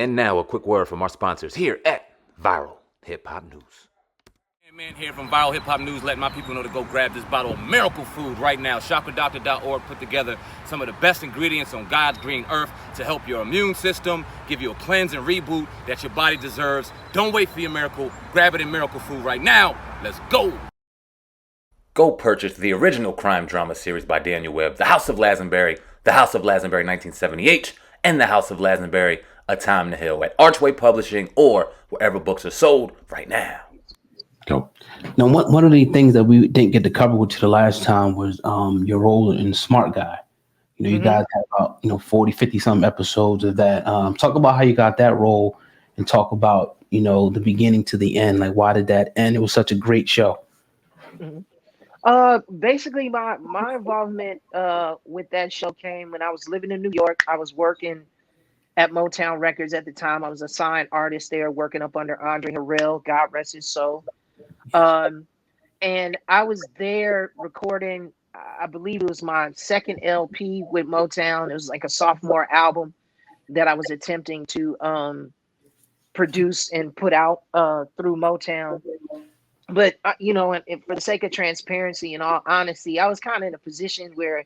And now a quick word from our sponsors here at Viral Hip Hop News. Man here from Viral Hip Hop News, letting my people know to go grab this bottle of miracle food right now. ShopADoctor.org put together some of the best ingredients on God's green earth to help your immune system, give you a cleanse and reboot that your body deserves. Don't wait for your miracle. Grab it in Miracle Food right now. Let's go. Go purchase the original crime drama series by Daniel Webb, The House of Lazenby, The House of Lazenby 1978, and The House of Lazenby, A Time to Heal at Archway Publishing or wherever books are sold right now. Now, one of the things that we didn't get to cover with you the last time was your role in Smart Guy. You know, you guys had about 40, 50 some episodes of that. Talk about how you got that role and talk about the beginning to the end. Like, why did that end? It was such a great show. Basically, my involvement with that show came when I was living in New York. I was working at Motown Records at the time. I was a signed artist there, working up under Andre Harrell, God rest his soul. And I was there recording, I believe it was my second LP with Motown. It was like a sophomore album that I was attempting to produce and put out through Motown. But, and for the sake of transparency and all honesty, I was kind of in a position where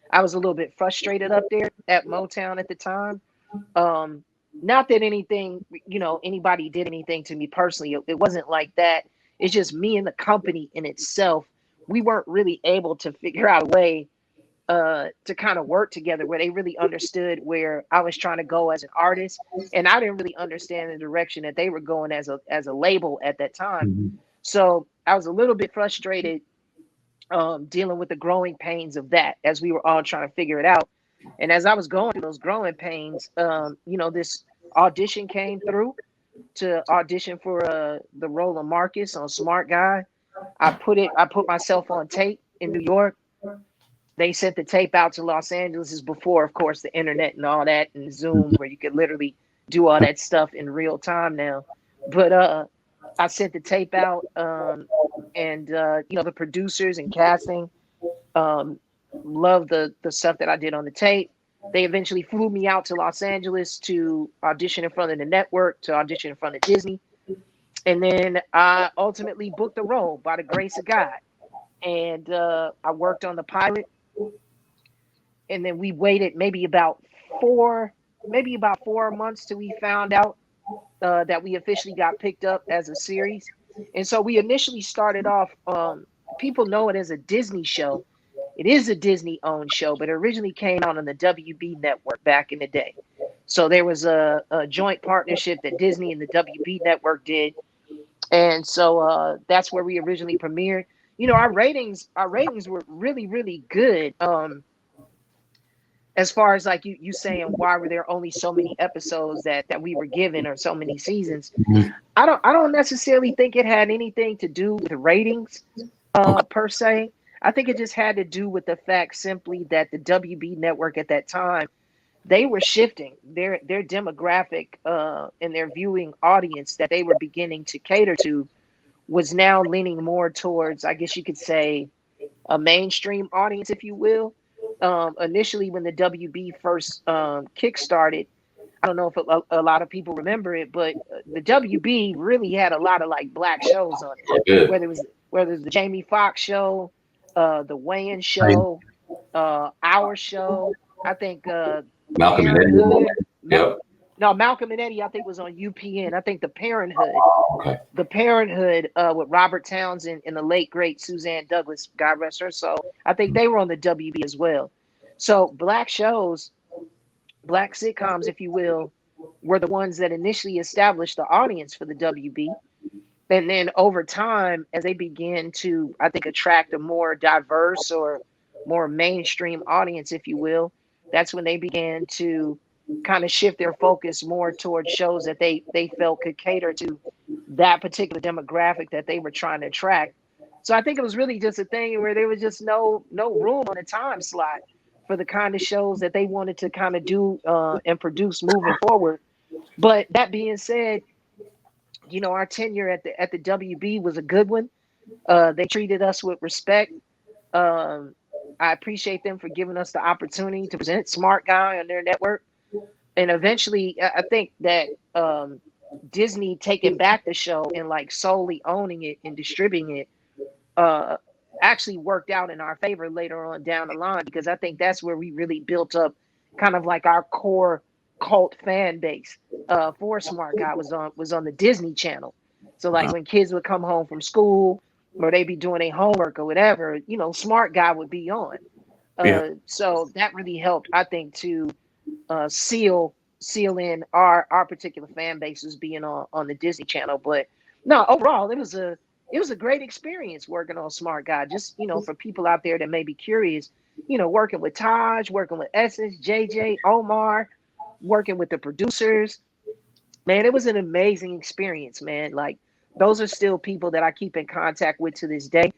I was a little bit frustrated up there at Motown at the time. Not that anything, anybody did anything to me personally. It wasn't like that. It's just me and the company in itself. We weren't really able to figure out a way to kind of work together where they really understood where I was trying to go as an artist, and I didn't really understand the direction that they were going as a label at that time. Mm-hmm. So I was a little bit frustrated dealing with the growing pains of that as we were all trying to figure it out. And as I was going through those growing pains, this audition came through to audition for the role of Marcus on Smart Guy. I put myself on tape in New York. They sent the tape out to Los Angeles. This is before, of course, the internet and all that, and Zoom, where you could literally do all that stuff in real time now. But I sent the tape out, and the producers and casting loved the stuff that I did on the tape. They eventually flew me out to Los Angeles to audition in front of the network, to audition in front of Disney. And then I ultimately booked the role by the grace of God. And I worked on the pilot. And then we waited maybe about 4 months till we found out that we officially got picked up as a series. And so we initially started off, people know it as a Disney show. It is a Disney-owned show, but it originally came out on the WB network back in the day. So there was a joint partnership that Disney and the WB network did. And so that's where we originally premiered. Our ratings were really, really good. As far as like you saying, why were there only so many episodes that we were given or so many seasons? Mm-hmm. I don't necessarily think it had anything to do with the ratings per se. I think it just had to do with the fact simply that the WB network at that time, they were shifting their demographic and their viewing audience that they were beginning to cater to was now leaning more towards, I guess you could say, a mainstream audience, if you will. Initially, when the WB first kickstarted, I don't know if a lot of people remember it, but the WB really had a lot of like black shows on it. Whether it was the Jamie Foxx show, the Wayans show, our show. I think Malcolm and Eddie. Yep. No, Malcolm and Eddie, I think, was on UPN. I think the Parenthood. Okay. The Parenthood with Robert Townsend and the late great Suzanne Douglas, God rest her soul. I think they were on the WB as well. So black shows, black sitcoms, if you will, were the ones that initially established the audience for the WB. And then over time, as they began to, I think, attract a more diverse or more mainstream audience, if you will, that's when they began to kind of shift their focus more towards shows that they felt could cater to that particular demographic that they were trying to attract. So I think it was really just a thing where there was just no room on the time slot for the kind of shows that they wanted to kind of do and produce moving forward. But that being said, our tenure at the WB was a good one. They treated us with respect. I appreciate them for giving us the opportunity to present Smart Guy on their network. and eventually I think that Disney taking back the show and like solely owning it and distributing it uh, actually worked out in our favor later on down the line, because I think that's where we really built up kind of like our core cult fan base for Smart Guy was on the Disney Channel. So like when kids would come home from school or they be doing their homework or whatever, you know, Smart Guy would be on. Yeah. So that really helped, I think, to seal in our particular fan bases being on the Disney Channel. But no, overall, it was a great experience working on Smart Guy. Just, you know, for people out there that may be curious, you know, working with Tahj, working with Essence, JJ, Omar, working with the producers, man, it was an amazing experience, man. Like those are still people that I keep in contact with to this day,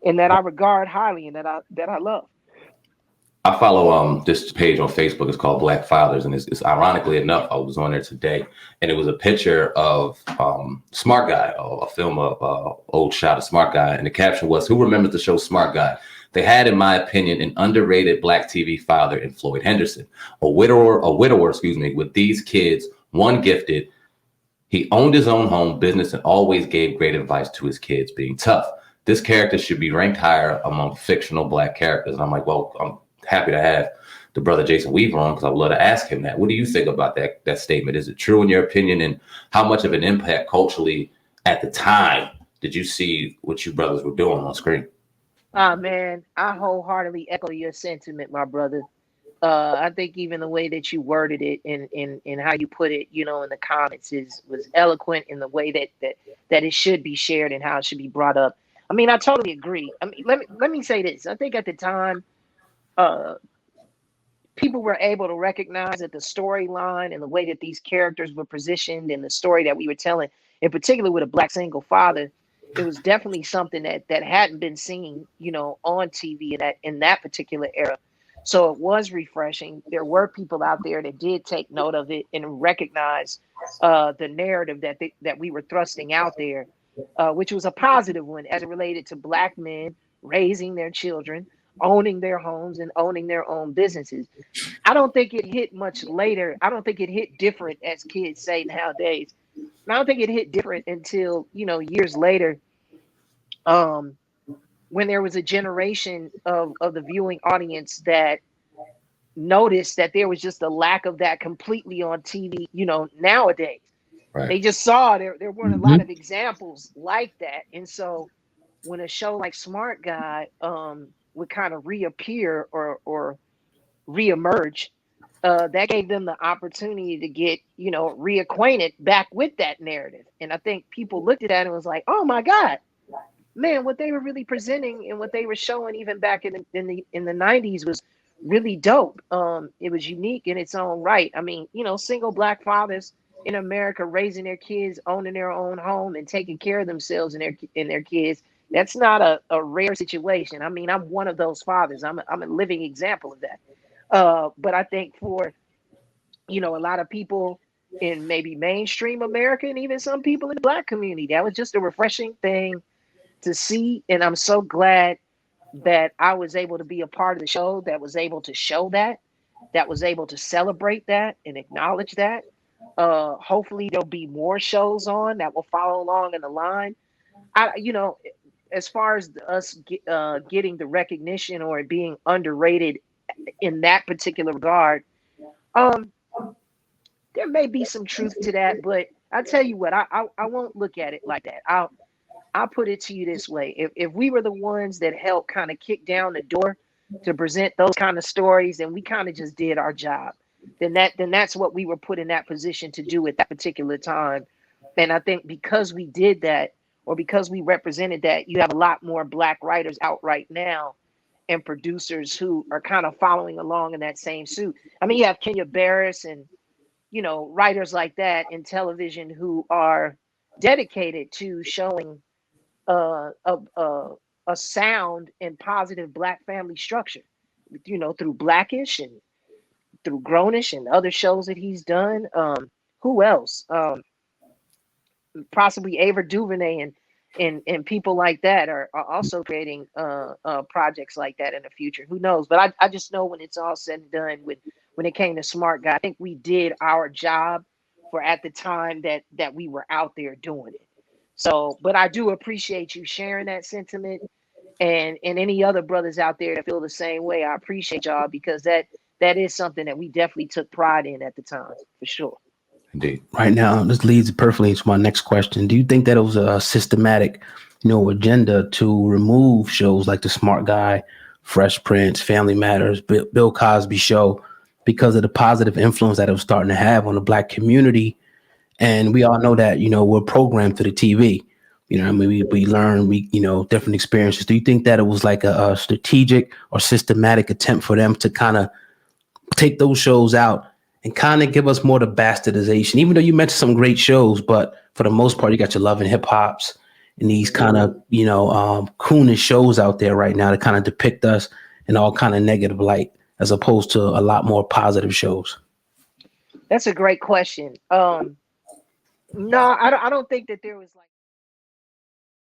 and that I regard highly, and that I love. I follow this page on Facebook. It's called Black Fathers, and it's ironically enough, I was on there today, and it was a picture of Smart Guy, a film of old shot of Smart Guy, and the caption was, "Who remembers the show Smart Guy? They had, in my opinion, an underrated Black TV father in Floyd Henderson, a widower, with these kids, one gifted. He owned his own home business and always gave great advice to his kids, being tough. This character should be ranked higher among fictional Black characters." And I'm like, well, I'm happy to have the brother Jason Weaver on, because I would love to ask him that. What do you think about that statement? Is it true in your opinion? And how much of an impact culturally at the time did you see what you brothers were doing on screen? Man, I wholeheartedly echo your sentiment, my brother. I think even the way that you worded it and how you put it, you know, in the comments was eloquent in the way that it should be shared and how it should be brought up. I mean, I totally agree. I mean, let me say this. I think at the time, people were able to recognize that the storyline and the way that these characters were positioned and the story that we were telling, in particular with a Black single father, it was definitely something that hadn't been seen, you know, on TV in that particular era. So it was refreshing. There were people out there that did take note of it and recognize the narrative that we were thrusting out there, which was a positive one as it related to Black men raising their children, owning their homes, and owning their own businesses. I don't think it hit much later. I don't think it hit different, as kids say nowadays. And I don't think it hit different until, you know, years later, when there was a generation of the viewing audience that noticed that there was just a lack of that completely on TV, you know, nowadays. Right. They just saw there weren't a lot of examples like that. And so when a show like Smart Guy would kind of reappear or reemerge, that gave them the opportunity to get, you know, reacquainted back with that narrative. And I think people looked at that and was like, oh my God, man, what they were really presenting and what they were showing even back in the 90s was really dope. It was unique in its own right. I mean, you know, single Black fathers in America raising their kids, owning their own home, and taking care of themselves and their kids. That's not a rare situation. I mean, I'm one of those fathers. I'm a living example of that. But I think for, you know, a lot of people in maybe mainstream America and even some people in the Black community, that was just a refreshing thing to see. And I'm so glad that I was able to be a part of the show that was able to show that was able to celebrate that and acknowledge that. Hopefully there'll be more shows on that will follow along in the line. You know, as far as us getting the recognition or it being underrated in that particular regard, there may be some truth to that, but I tell you what, I won't look at it like that. I'll put it to you this way. If we were the ones that helped kind of kick down the door to present those kind of stories, and we kind of just did our job, then that's what we were put in that position to do at that particular time. And I think because we did that, or because we represented that, you have a lot more Black writers out right now and producers who are kind of following along in that same suit. I mean, you have Kenya Barris and, you know, writers like that in television who are dedicated to showing a sound and positive Black family structure, you know, through Blackish and through Grownish and other shows that he's done. Who else? Possibly Ava DuVernay and people like that are also creating projects like that in the future. Who knows? But I just know when it's all said and done when it came to Smart Guy. I think we did our job for at the time that we were out there doing it. So, but I do appreciate you sharing that sentiment, and any other brothers out there that feel the same way. I appreciate y'all, because that is something that we definitely took pride in at the time, for sure. Indeed. Right now, this leads perfectly into my next question. Do you think that it was a systematic, agenda to remove shows like The Smart Guy, Fresh Prince, Family Matters, Bill Cosby Show, because of the positive influence that it was starting to have on the Black community? And we all know that, we're programmed to the TV. I mean, we learn, different experiences. Do you think that it was like a strategic or systematic attempt for them to kind of take those shows out and kind of give us more the bastardization? Even though you mentioned some great shows, but for the most part, you got your Love and Hip Hops and these kind of, coonish shows out there right now that kind of depict us in all kind of negative light, as opposed to a lot more positive shows. That's a great question. No, I don't think that there was like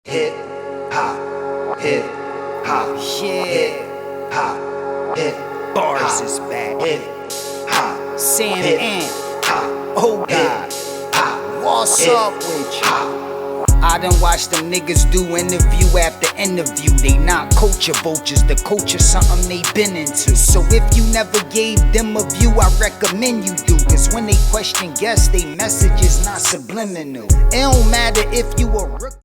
hip hop, yeah, hip hop, bars is back, hip hop, SamAnt O'God, what's up with you? I done watched them niggas do interview after interview. They not culture vultures, the culture something they been into. So if you never gave them a view, I recommend you do. Cause when they question guests, they message is not subliminal. It don't matter if you a rookie.